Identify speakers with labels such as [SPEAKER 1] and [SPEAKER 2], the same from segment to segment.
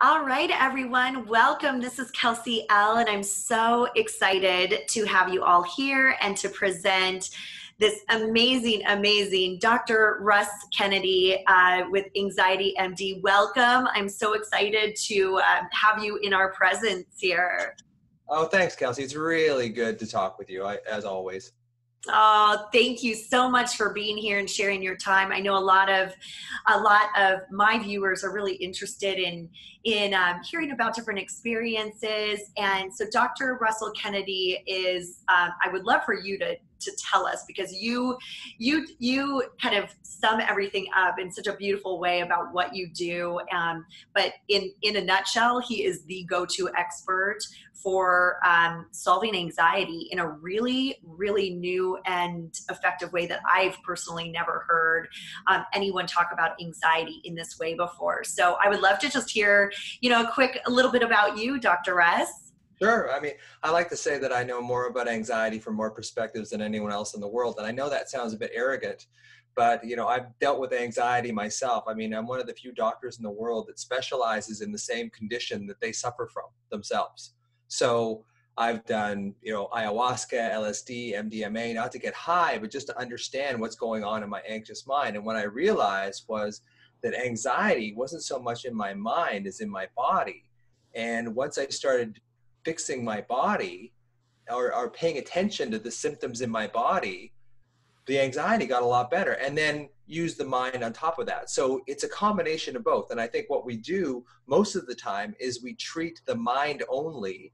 [SPEAKER 1] All right, everyone, welcome. This is Kelsy Elle, and I'm so excited to have you all here and to present this amazing Dr. Russ Kennedy with Anxiety MD. Welcome. I'm so excited to have you in our presence here.
[SPEAKER 2] Oh, thanks, Kelsey. It's really good to talk with you, as always.
[SPEAKER 1] Oh, thank you so much for being here and sharing your time. I know a lot of my viewers are really interested in hearing about different experiences. And so, Dr. Russell Kennedy is. I would love for you to tell us because you kind of sum everything up in such a beautiful way about what you do. But in a nutshell, he is the go-to expert for solving anxiety in a really new and effective way that I've personally never heard anyone talk about anxiety in this way before. So I would love to just hear, a little bit about you, Dr. Russ.
[SPEAKER 2] Sure. I mean, I like to say that I know more about anxiety from more perspectives than anyone else in the world. And I know that sounds a bit arrogant, but I've dealt with anxiety myself. I mean, I'm one of the few doctors in the world that specializes in the same condition that they suffer from themselves. So I've done, ayahuasca, LSD, MDMA, not to get high, but just to understand what's going on in my anxious mind. And what I realized was that anxiety wasn't so much in my mind as in my body. And once I started fixing my body or paying attention to the symptoms in my body, the anxiety got a lot better, and then use the mind on top of that. So it's a combination of both. And I think what we do most of the time is we treat the mind only.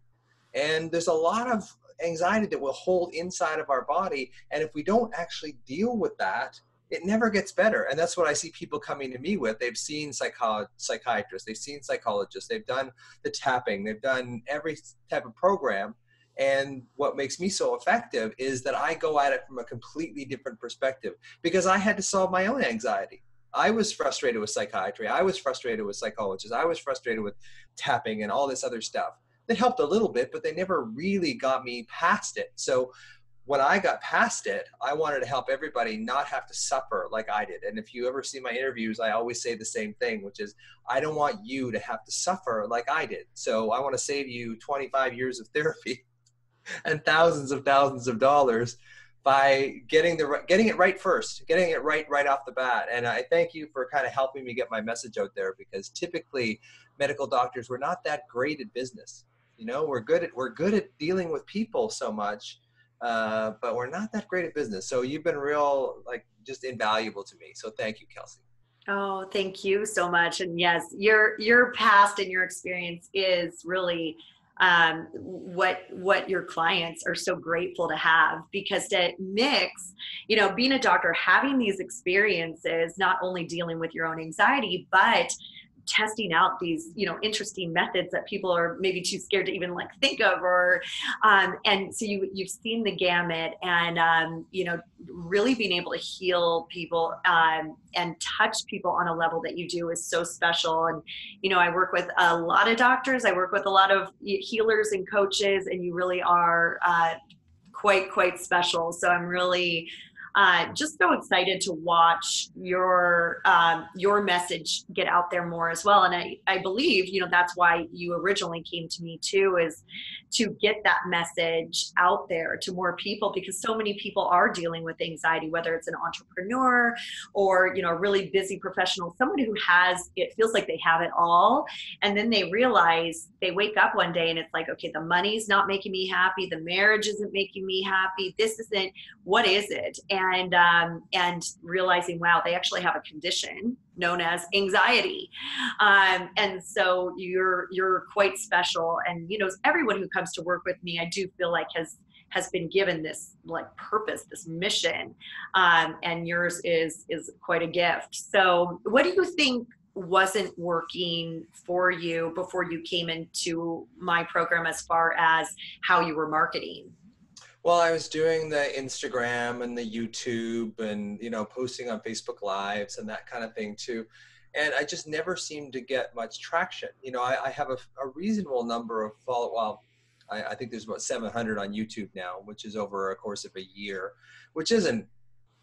[SPEAKER 2] And there's a lot of anxiety that will hold inside of our body. And if we don't actually deal with that, it never gets better. And that's what I see people coming to me with. They've seen psychiatrists, they've seen psychologists, they've done the tapping, they've done every type of program. And what makes me so effective is that I go at it from a completely different perspective because I had to solve my own anxiety. I was frustrated with psychiatry. I was frustrated with psychologists. I was frustrated with tapping and all this other stuff. That helped a little bit, but they never really got me past it. So when I got past it, I wanted to help everybody not have to suffer like I did. And if you ever see my interviews, I always say the same thing, which is I don't want you to have to suffer like I did. So I want to save you 25 years of therapy and thousands of dollars by getting it right first, getting it right off the bat. And I thank you for kind of helping me get my message out there, because typically medical doctors, we're not that great at business. We're good at dealing with people so much, but we're not that great at business. So you've been real, like, just invaluable to me. So thank you, Kelsey.
[SPEAKER 1] Oh, thank you so much. And yes, your past and your experience is really what your clients are so grateful to have, because to mix, being a doctor, having these experiences, not only dealing with your own anxiety, but testing out these interesting methods that people are maybe too scared to even like think of, or and so you've seen the gamut, and really being able to heal people and touch people on a level that you do is so special. And I work with a lot of doctors, I work with a lot of healers and coaches, and you really are quite special. So I'm really just so excited to watch your message get out there more as well. And I believe that's why you originally came to me too, is to get that message out there to more people, because so many people are dealing with anxiety, whether it's an entrepreneur or a really busy professional, somebody who has, it feels like they have it all, and then they realize, they wake up one day and it's like, okay, the money's not making me happy, the marriage isn't making me happy, this isn't, what is it? And realizing, wow, they actually have a condition known as anxiety. And so you're quite special. And everyone who comes to work with me, I do feel like has been given this like purpose, this mission, and yours is quite a gift. So what do you think wasn't working for you before you came into my program, as far as how you were marketing?
[SPEAKER 2] Well, I was doing the Instagram and the YouTube and, posting on Facebook Lives and that kind of thing too. And I just never seemed to get much traction. I have a reasonable number of Well, I think there's about 700 on YouTube now, which is over a course of a year, which isn't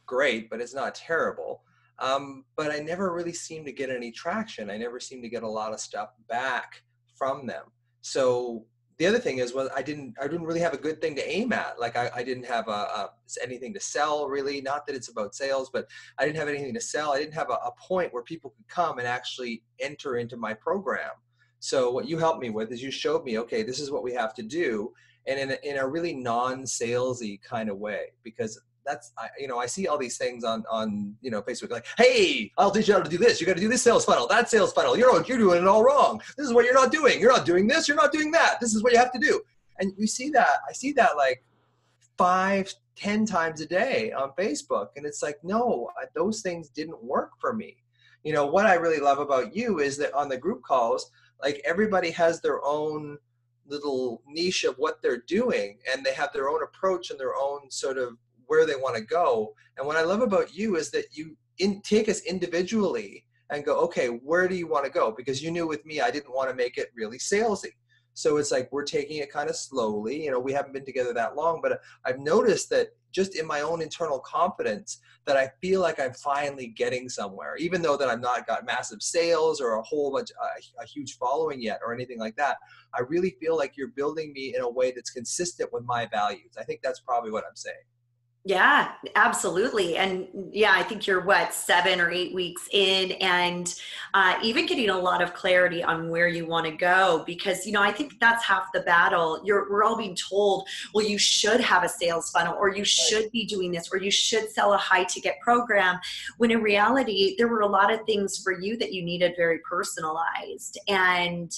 [SPEAKER 2] great, but it's not terrible. But I never really seemed to get any traction. I never seemed to get a lot of stuff back from them. So the other thing is, well, I didn't really have a good thing to aim at. Like I didn't have anything to sell really. Not that it's about sales, but I didn't have anything to sell. I didn't have a point where people could come and actually enter into my program. So what you helped me with is you showed me, okay, this is what we have to do, and in a really non-salesy kind of way, because I see all these things on Facebook, like, hey, I'll teach you how to do this. You got to do this sales funnel, that sales funnel. You're doing it all wrong. This is what you're not doing. You're not doing this. You're not doing that. This is what you have to do. And I see that like 5-10 times a day on Facebook. And it's like, no, those things didn't work for me. What I really love about you is that on the group calls, like everybody has their own little niche of what they're doing, and they have their own approach and their own sort of where they want to go. And what I love about you is that you take us individually and go, okay, where do you want to go? Because you knew with me, I didn't want to make it really salesy. So it's like, we're taking it kind of slowly. We haven't been together that long, but I've noticed that just in my own internal confidence that I feel like I'm finally getting somewhere, even though that I've not got massive sales or a whole bunch, a huge following yet or anything like that. I really feel like you're building me in a way that's consistent with my values. I think that's probably what I'm saying.
[SPEAKER 1] Yeah, absolutely. And yeah, I think you're 7 or 8 weeks in, and even getting a lot of clarity on where you want to go, because, I think that's half the battle. We're all being told, well, you should have a sales funnel, or you should be doing this, or you should sell a high ticket program. When in reality, there were a lot of things for you that you needed very personalized. And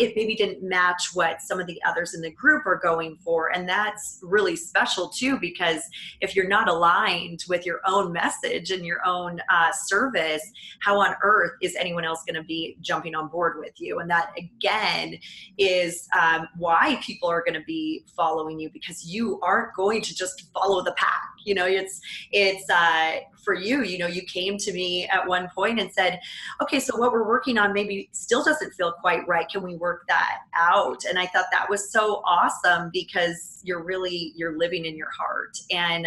[SPEAKER 1] it maybe didn't match what some of the others in the group are going for. And that's really special too, because if you're not aligned with your own message and your own service, how on earth is anyone else going to be jumping on board with you? And that, again, is why people are going to be following you, because you aren't going to just follow the pack. It's for you, you came to me at one point and said, okay, so what we're working on maybe still doesn't feel quite right. Can we work that out? And I thought that was so awesome, because you're living in your heart. And,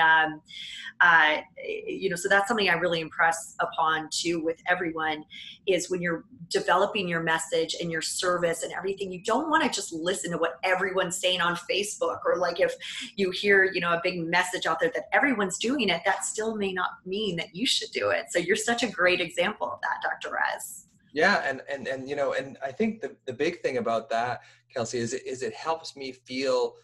[SPEAKER 1] so that's something I really impress upon too with everyone, is when you're developing your message and your service and everything, you don't want to just listen to what everyone's saying on Facebook, or like if you hear, a big message out there that everyone's doing it, that still may not mean that you should do it. So you're such a great example of that, Dr. Rez.
[SPEAKER 2] Yeah. And I think the big thing about that, Kelsey, is it helps me feel,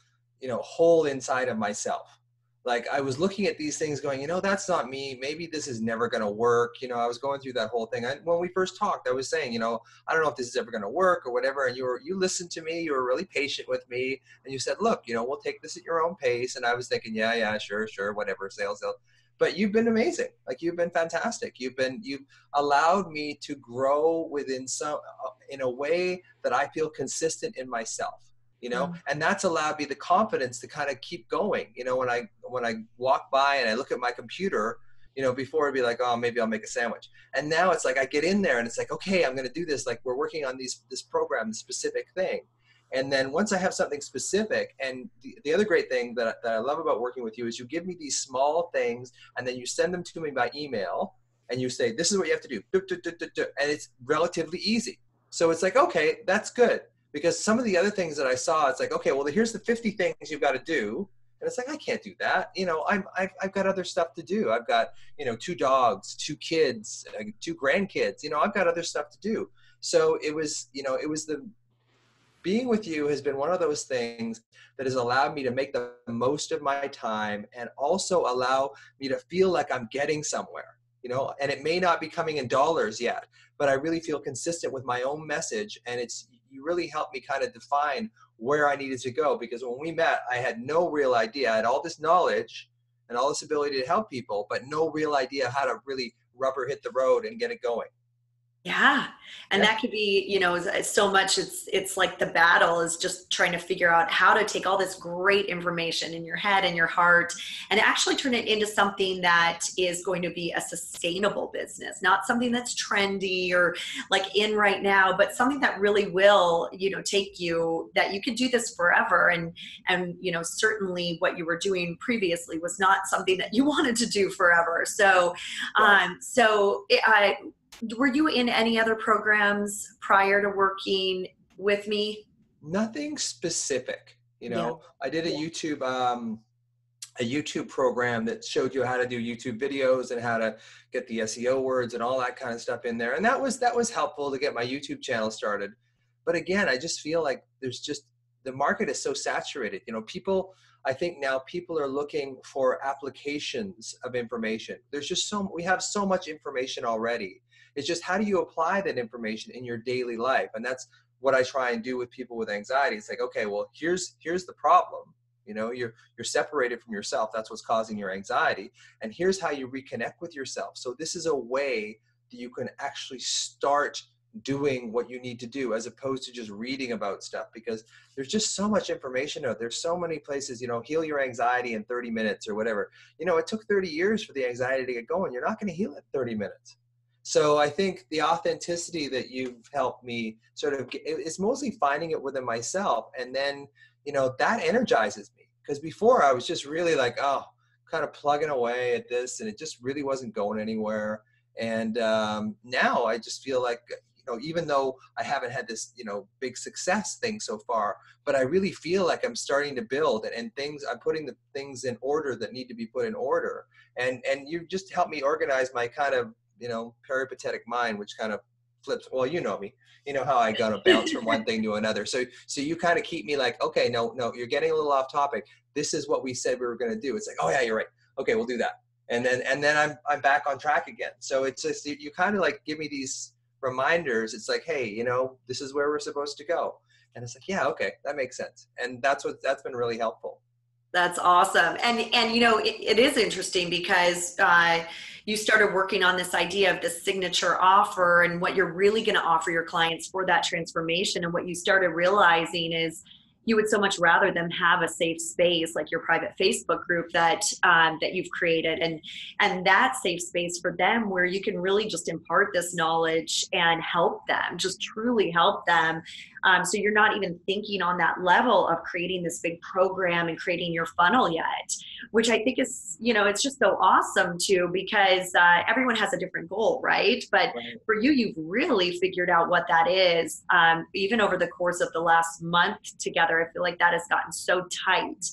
[SPEAKER 2] whole inside of myself. Like I was looking at these things going, that's not me. Maybe this is never going to work. I was going through that whole thing. When we first talked, I was saying, I don't know if this is ever going to work or whatever. And you listened to me. You were really patient with me. And you said, look, we'll take this at your own pace. And I was thinking, yeah, sure, whatever, sales. But you've been amazing. Like you've been fantastic. You've allowed me to grow in a way that I feel consistent in myself. And that's allowed me the confidence to kind of keep going. When I walk by and I look at my computer, before it'd be like, oh, maybe I'll make a sandwich. And now it's like, I get in there and it's like, okay, I'm going to do this. Like we're working on this program, this specific thing. And then once I have something specific, and the other great thing that I love about working with you is you give me these small things and then you send them to me by email and you say, this is what you have to do. And it's relatively easy. So it's like, okay, that's good. Because some of the other things that I saw, it's like, okay, well, here's the 50 things you've got to do. And it's like, I can't do that. I've got other stuff to do. I've got, 2 dogs, 2 kids, 2 grandkids, I've got other stuff to do. So it was being with you has been one of those things that has allowed me to make the most of my time and also allow me to feel like I'm getting somewhere, and it may not be coming in dollars yet, but I really feel consistent with my own message. And you really helped me kind of define where I needed to go, because when we met, I had no real idea. I had all this knowledge and all this ability to help people, but no real idea how to really rubber hit the road and get it going.
[SPEAKER 1] Yeah. And
[SPEAKER 2] Yeah.
[SPEAKER 1] that could be, so much it's like the battle is just trying to figure out how to take all this great information in your head and your heart and actually turn it into something that is going to be a sustainable business, not something that's trendy or like in right now, but something that really will, take you that you could do this forever. And, certainly what you were doing previously was not something that you wanted to do forever. So,
[SPEAKER 2] Right.
[SPEAKER 1] were you in any other programs prior to working with me?
[SPEAKER 2] Nothing specific.
[SPEAKER 1] Yeah.
[SPEAKER 2] I did
[SPEAKER 1] Yeah.
[SPEAKER 2] a YouTube program that showed you how to do YouTube videos and how to get the SEO words and all that kind of stuff in there. And that was helpful to get my YouTube channel started. But again, I just feel like the market is so saturated. I think now people are looking for applications of information. We have so much information already. It's just, how do you apply that information in your daily life? And that's what I try and do with people with anxiety. It's like, okay, well, here's the problem. You're separated from yourself. That's what's causing your anxiety. And here's how you reconnect with yourself. So this is a way that you can actually start doing what you need to do, as opposed to just reading about stuff, because there's just so much information out there. There's so many places, heal your anxiety in 30 minutes or whatever. It took 30 years for the anxiety to get going. You're not going to heal it in 30 minutes. So I think the authenticity that you've helped me sort of is mostly finding it within myself. And then, that energizes me, because before I was just really like, oh, kind of plugging away at this, and it just really wasn't going anywhere. And now I just feel like, even though I haven't had this, big success thing so far, but I really feel like I'm starting to build, and I'm putting the things in order that need to be put in order. And you just helped me organize my kind of, peripatetic mind, which kind of flips. Well, you know me, how I gotta bounce from one thing to another. So you kind of keep me like, okay, no, you're getting a little off topic. This is what we said we were going to do. It's like, oh yeah, you're right. Okay, we'll do that. And then I'm back on track again. So it's just, you kind of like give me these reminders. It's like, hey, this is where we're supposed to go. And it's like, yeah, okay, that makes sense. And that's been really helpful.
[SPEAKER 1] That's awesome. And it is interesting because you started working on this idea of the signature offer and what you're really going to offer your clients for that transformation. And what you started realizing is you would so much rather them have a safe space like your private Facebook group that you've created, and that safe space for them where you can really just impart this knowledge and help them, just truly help them. So you're not even thinking on that level of creating this big program and creating your funnel yet, which I think is, it's just so awesome too, because everyone has a different goal, right? But
[SPEAKER 2] Right.
[SPEAKER 1] for you, you've really figured out what that is. Even over the course of the last month together, I feel like that has gotten so tight.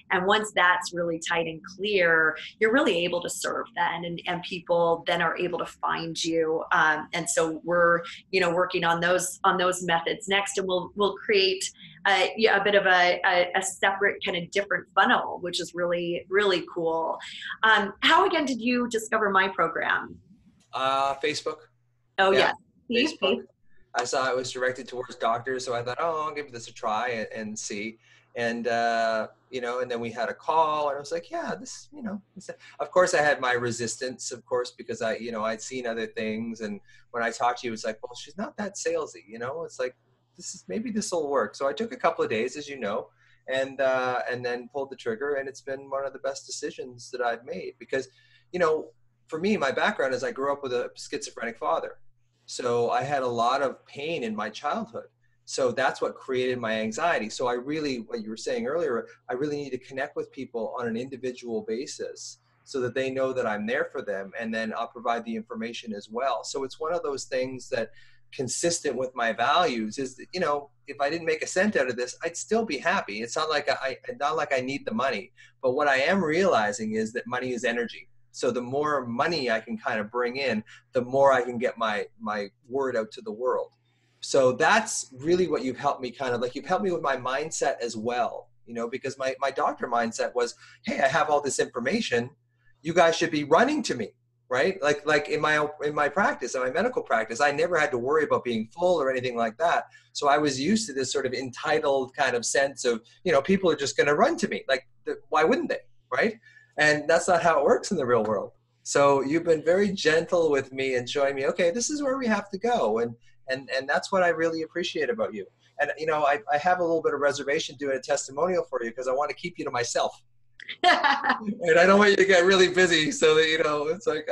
[SPEAKER 1] And once that's really tight and clear, you're really able to serve then, and people then are able to find you. And so we're, working on those methods next, and we'll create a bit of a separate kind of different funnel, which is really, really cool. How again did you discover my program?
[SPEAKER 2] Facebook.
[SPEAKER 1] Oh
[SPEAKER 2] Yeah,
[SPEAKER 1] yeah. See?
[SPEAKER 2] Facebook. I saw it was directed towards doctors, so I thought, oh, I'll give this a try and see. And and then we had a call, and I was like, yeah, of course I had my resistance, of course, because I'd seen other things, and when I talked to you, it's like, well, she's not that salesy, it's like, maybe this will work. So I took a couple of days, as you know, and then pulled the trigger, and it's been one of the best decisions that I've made, because for me, my background is I grew up with a schizophrenic father. So I had a lot of pain in my childhood. So that's what created my anxiety. So what you were saying earlier, I really need to connect with people on an individual basis so that they know that I'm there for them, and then I'll provide the information as well. So it's one of those things that, consistent with my values, is that, if I didn't make a cent out of this, I'd still be happy. It's not like I need the money, but what I am realizing is that money is energy. So the more money I can kind of bring in, the more I can get my word out to the world. So that's really what you've helped me you've helped me with my mindset as well, because my doctor mindset was, hey, I have all this information. You guys should be running to me, right? Like in my practice, in my medical practice, I never had to worry about being full or anything like that. So I was used to this sort of entitled kind of sense of, people are just going to run to me. Like, why wouldn't they, right? And that's not how it works in the real world. So you've been very gentle with me and showing me, okay, this is where we have to go. And that's what I really appreciate about you. And, you know, I have a little bit of reservation doing a testimonial for you because I want to keep you to myself. And I don't want you to get really busy so that, you know, it's like,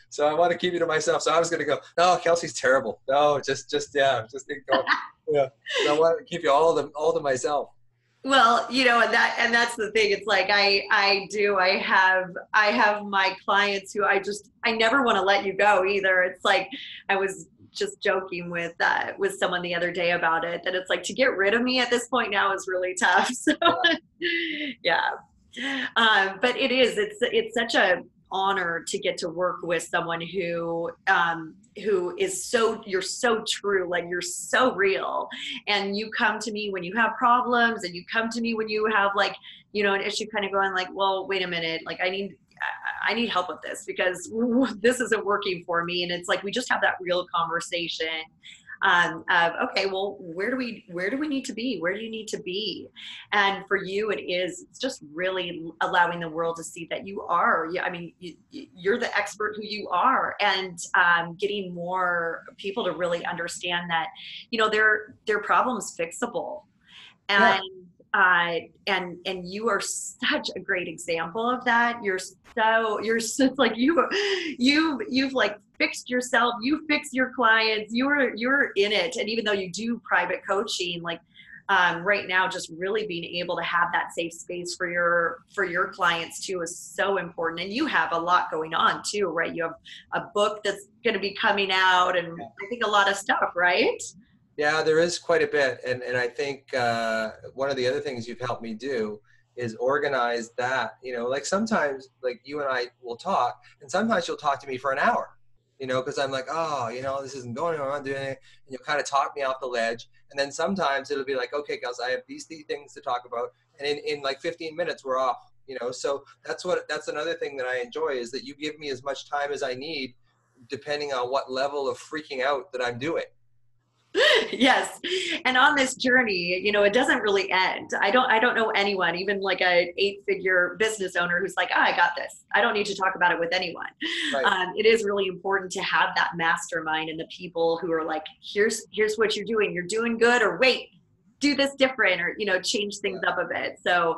[SPEAKER 2] so I want to keep you to myself. So I was going to go, no, Kelsey's terrible. No, yeah, just go. Yeah. So I want to keep you all to myself.
[SPEAKER 1] Well, you know, and that's the thing. It's like I have my clients who I never want to let you go either. It's like I was just joking with someone the other day about it, that it's like to get rid of me at this point now is really tough. So yeah. But it's such a honor to get to work with someone who is you're so true, like you're so real, and you come to me when you have problems, and you come to me when you have like, you know, an issue, kind of going like, well, wait a minute, like I need help with this because this isn't working for me. And it's like we just have that real conversation of, okay, well, where do we need to be? Where do you need to be? And for you, it's just really allowing the world to see that you are, I mean, you're the expert who you are, and getting more people to really understand that, you know, their problems fixable.
[SPEAKER 2] Yeah.
[SPEAKER 1] And and you are such a great example of that. You're so like you've like fixed yourself, you fix your clients, you're in it. And even though you do private coaching, like right now, just really being able to have that safe space for your clients too is so important. And you have a lot going on too, right? You have a book that's going to be coming out, and I think a lot of stuff, right?
[SPEAKER 2] Yeah, there is quite a bit. And I think one of the other things you've helped me do is organize that. You know, like sometimes like you and I will talk, and sometimes you'll talk to me for an hour, you know, because I'm like, oh, you know, this isn't going on, doing it. And you'll kind of talk me off the ledge. And then sometimes it'll be like, okay, guys, I have these things to talk about. And in like 15 minutes, we're off, you know. So that's another thing that I enjoy, is that you give me as much time as I need, depending on what level of freaking out that I'm doing.
[SPEAKER 1] Yes. And on this journey, you know, it doesn't really end. I don't know anyone, even like a 8-figure business owner, who's like, I got this. I don't need to talk about it with anyone.
[SPEAKER 2] Right.
[SPEAKER 1] It is really important to have that mastermind and the people who are like, here's what you're doing. You're doing good, or wait, do this different, or, you know, change things up a bit. So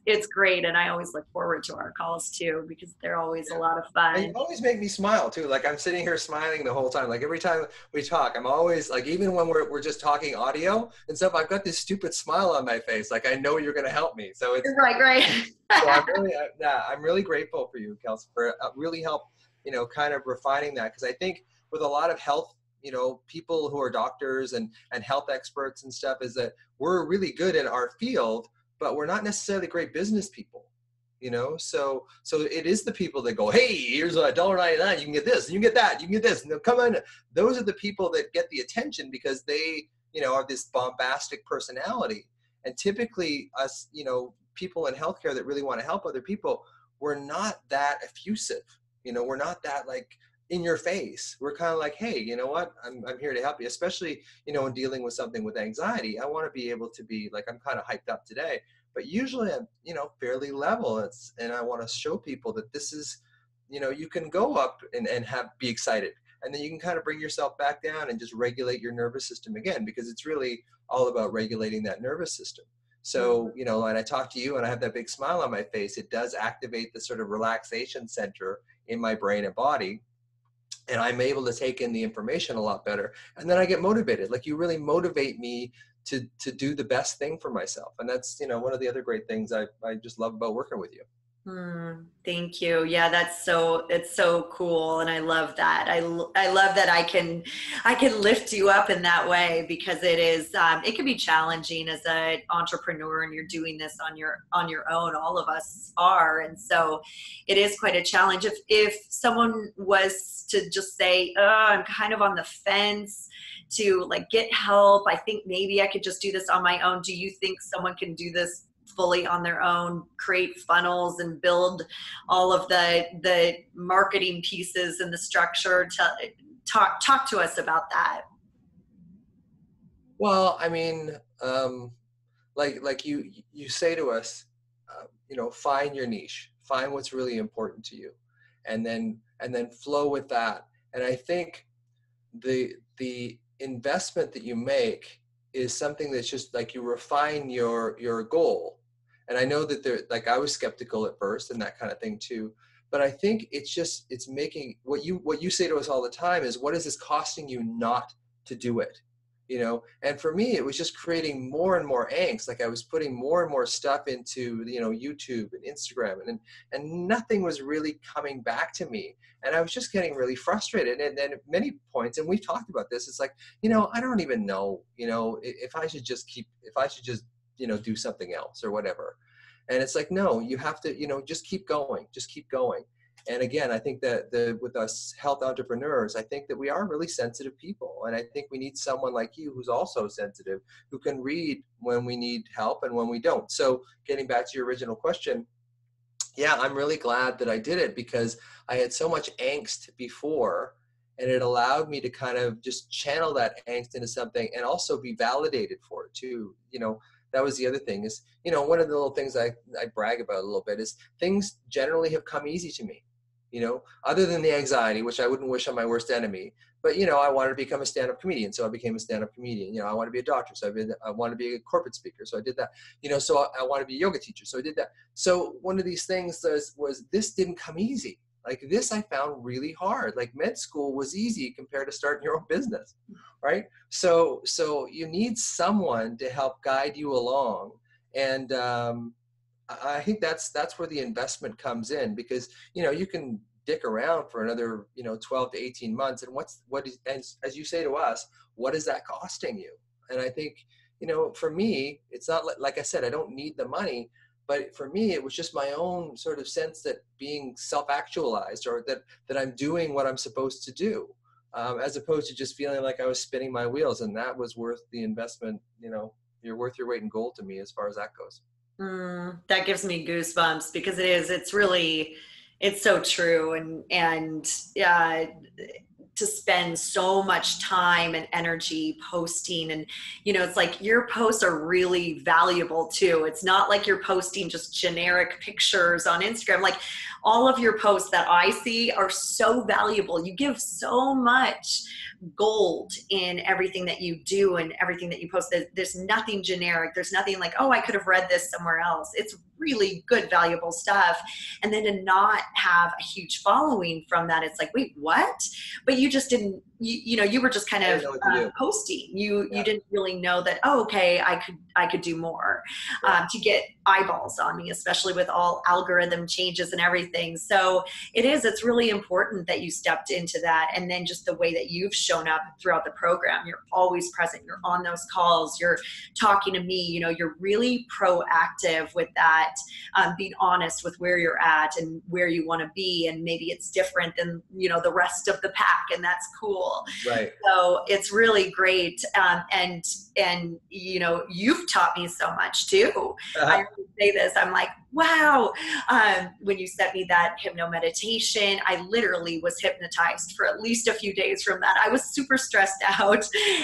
[SPEAKER 1] it's great. And I always look forward to our calls too, because they're always a lot of
[SPEAKER 2] And you
[SPEAKER 1] fun.
[SPEAKER 2] always make me smile too. Like I'm sitting here smiling the whole time. Like every time we talk, I'm always like, even when we're just talking audio and stuff, I've got this stupid smile on my face. Like I know you're going to help me. So it's
[SPEAKER 1] Right.
[SPEAKER 2] so I'm really grateful for you, Kelsey, for really help, you know, kind of refining that. Cause I think with a lot of health, you know, people who are doctors and health experts and stuff, is that we're really good in our field, but we're not necessarily great business people. You know, so it is the people that go, hey, here's $1.99, you can get this, you can get that, you can get this. No, come on. Those are the people that get the attention because they, you know, are this bombastic personality. And typically us, you know, people in healthcare that really want to help other people, we're not that effusive. You know, we're not that like in your face. We're kind of like, hey, you know what? I'm here to help you, especially, you know, in dealing with something with anxiety. I want to be able to be like, I'm kind of hyped up today, but usually I'm, you know, fairly level. And I want to show people that this is, you know, you can go up and be excited, and then you can kind of bring yourself back down and just regulate your nervous system again, because it's really all about regulating that nervous system. So, you know, when I talk to you and I have that big smile on my face, it does activate the sort of relaxation center in my brain and body, and I'm able to take in the information a lot better. And then I get motivated. Like you really motivate me to do the best thing for myself. And that's, you know, one of the other great things I just love about working with you.
[SPEAKER 1] Thank you. Yeah, it's so cool. And I love that. I love that I can lift you up in that way, because it can be challenging as an entrepreneur, and you're doing this on your own. All of us are. And so it is quite a challenge. If someone was to just say, oh, I'm kind of on the fence to like get help, I think maybe I could just do this on my own. Do you think someone can do this fully on their own, create funnels and build all of the marketing pieces and the structure? To talk to us about that.
[SPEAKER 2] Well, I mean, like you say to us, you know, find your niche, find what's really important to you, and then flow with that. And I think the investment that you make is something that's just like, you refine your goal. And I know that like, I was skeptical at first and that kind of thing too, but I think it's making what you say to us all the time is, what is this costing you not to do it? And for me, it was just creating more and more angst. Like, I was putting more and more stuff into, YouTube and Instagram, and nothing was really coming back to me. And I was just getting really frustrated. And then at many points, and we've talked about this, it's like, I don't even know, if I should just do something else or whatever. And it's like, no, you have to, just keep going. And again, I think that with us health entrepreneurs, I think that we are really sensitive people. And I think we need someone like you who's also sensitive, who can read when we need help and when we don't. So getting back to your original question, yeah, I'm really glad that I did it, because I had so much angst before, and it allowed me to kind of just channel that angst into something and also be validated for it too. That was the other thing is, one of the little things I brag about a little bit is, things generally have come easy to me, other than the anxiety, which I wouldn't wish on my worst enemy. But, I wanted to become a stand-up comedian, so I became a stand-up comedian. I want to be a doctor, so I want to be a corporate speaker, so I did that. So I want to be a yoga teacher, so I did that. So one of these things was this didn't come easy. Like, this I found really hard. Like, med school was easy compared to starting your own business, right? So you need someone to help guide you along. And I think that's where the investment comes in, because, you can dick around for another, 12 to 18 months. And as you say to us, what is that costing you? And I think, for me, it's not like I said, I don't need the money. But for me, it was just my own sort of sense that being self-actualized, or that I'm doing what I'm supposed to do, as opposed to just feeling like I was spinning my wheels. And that was worth the investment. You're worth your weight in gold to me as far as that goes.
[SPEAKER 1] That gives me goosebumps, because it's so true. And to spend so much time and energy posting, and it's like, your posts are really valuable too. It's not like you're posting just generic pictures on Instagram. Like, all of your posts that I see are so valuable. You give so much gold in everything that you do and everything that you post. There's nothing generic. There's nothing like, oh, I could have read this somewhere else. It's really good, valuable stuff. And then to not have a huge following from that, it's like, wait, what? But you just didn't, you were just kind of posting. You didn't really know that, oh, okay, I could do more to get eyeballs on me, especially with all algorithm changes and everything. So it's really important that you stepped into that. And then just the way that you've shown up throughout the program, you're always present. You're on those calls. You're talking to me, you're really proactive with that, being honest with where you're at and where you want to be. And maybe it's different than, the rest of the pack, and that's cool.
[SPEAKER 2] Right.
[SPEAKER 1] So it's really great. And you've taught me so much too. I always say this, I'm like, wow. When you sent me that hypno meditation, I literally was hypnotized for at least a few days from that. I was super stressed out,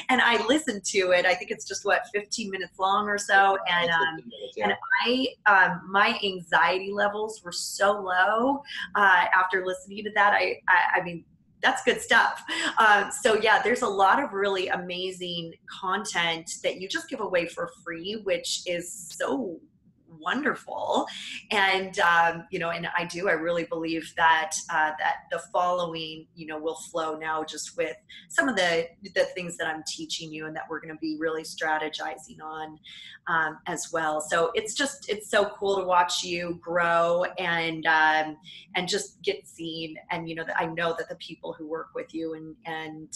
[SPEAKER 1] and I listened to it. I think it's just 15 minutes long or so. And, and my anxiety levels were so low, after listening to that. I mean, that's good stuff. So yeah, there's a lot of really amazing content that you just give away for free, which is so wonderful. And, and I really believe that, that the following, will flow now just with some of the things that I'm teaching you, and that we're going to be really strategizing on, as well. So it's so cool to watch you grow and just get seen. And, I know that the people who work with you and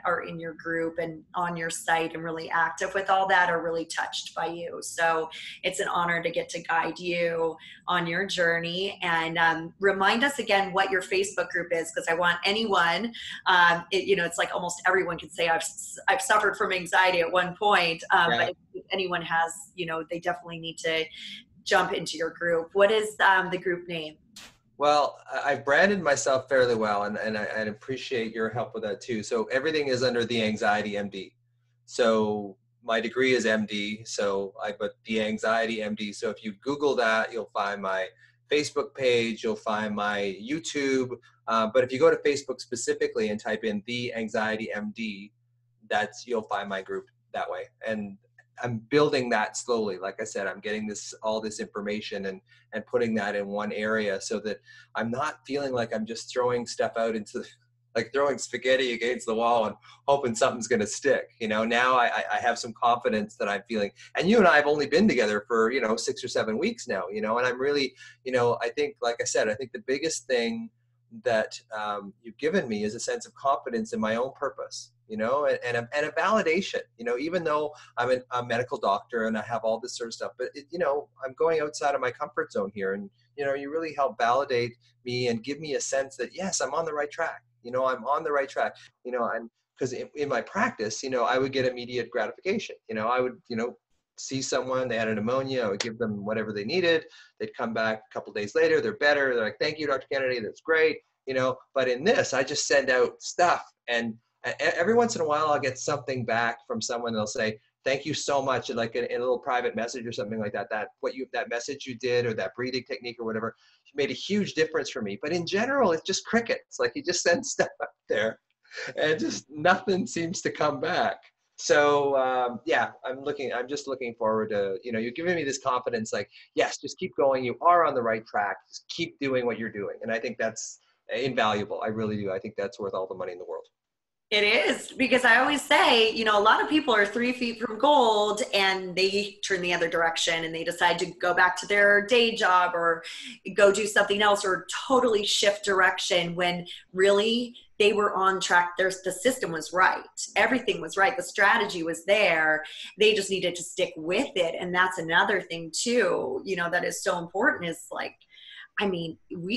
[SPEAKER 1] are in your group and on your site and really active with all that are really touched by you. So it's an honor to get to guide you on your journey. And remind us again what your Facebook group is, because I want anyone, it's like almost everyone can say I've suffered from anxiety at one point, but if anyone has, they definitely need to jump into your group. What is the group name?
[SPEAKER 2] Well, I've branded myself fairly well, and I'd appreciate your help with that too. So everything is under the Anxiety MD. So my degree is MD, so I put the Anxiety MD. So if you Google that, you'll find my Facebook page, you'll find my YouTube. But if you go to Facebook specifically and type in The Anxiety MD, you'll find my group that way. And I'm building that slowly. Like I said, I'm getting all this information and putting that in one area so that I'm not feeling like I'm just throwing stuff out into like throwing spaghetti against the wall and hoping something's going to stick. Now I have some confidence that I'm feeling. And you and I have only been together for, 6 or 7 weeks now, and I'm really, I think, like I said, I think the biggest thing that you've given me is a sense of confidence in my own purpose, and a validation, even though I'm a medical doctor and I have all this sort of stuff, but I'm going outside of my comfort zone here. And, you really help validate me and give me a sense that, yes, I'm on the right track. I'm on the right track, and because in my practice, I would get immediate gratification. I would, see someone, they had a pneumonia, I would give them whatever they needed. They'd come back a couple of days later, they're better. They're like, thank you, Dr. Kennedy, that's great. But in this, I just send out stuff. And every once in a while, I'll get something back from someone. They'll say, thank you so much. And like in a little private message or something like that, that message you did, or that breathing technique or whatever, made a huge difference for me. But in general, it's just crickets. Like you just send stuff out there and just nothing seems to come back. So I'm just looking forward to, you're giving me this confidence, like, yes, just keep going. You are on the right track. Just keep doing what you're doing. And I think that's invaluable. I really do. I think that's worth all the money in the world.
[SPEAKER 1] It is, because I always say, a lot of people are 3 feet from gold and they turn the other direction and they decide to go back to their day job or go do something else or totally shift direction when really they were on track. The system was right. Everything was right. The strategy was there. They just needed to stick with it. And that's another thing too, that is so important, is like,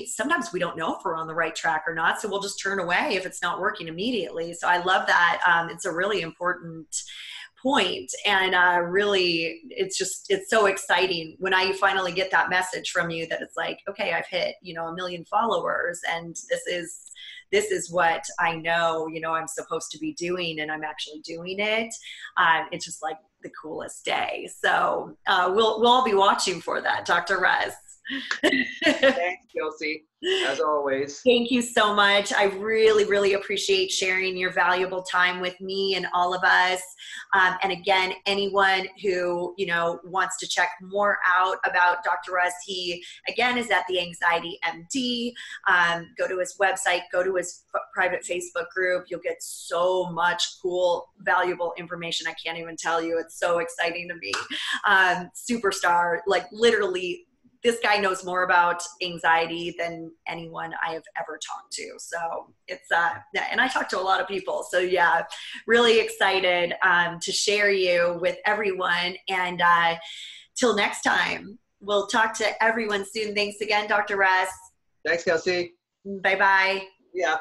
[SPEAKER 1] sometimes we don't know if we're on the right track or not, so we'll just turn away if it's not working immediately. So I love that. It's a really important point, and really, it's so exciting when I finally get that message from you that it's like, okay, I've hit 1 million followers, and this is what I know I'm supposed to be doing, and I'm actually doing it. It's just like the coolest day. So we'll all be watching for that, Dr. Russ.
[SPEAKER 2] Thanks, Kelsey. As always.
[SPEAKER 1] Thank you so much. I really, really appreciate sharing your valuable time with me and all of us. And again, anyone who, wants to check more out about Dr. Russ, he, again, is at The Anxiety MD. Go to his website, go to his private Facebook group. You'll get so much cool, valuable information. I can't even tell you. It's so exciting to me. Superstar, like literally, this guy knows more about anxiety than anyone I have ever talked to. So it's, and I talk to a lot of people. So yeah, really excited to share you with everyone. And till next time, we'll talk to everyone soon. Thanks again, Dr. Russ.
[SPEAKER 2] Thanks, Kelsey.
[SPEAKER 1] Bye-bye.
[SPEAKER 2] Yeah.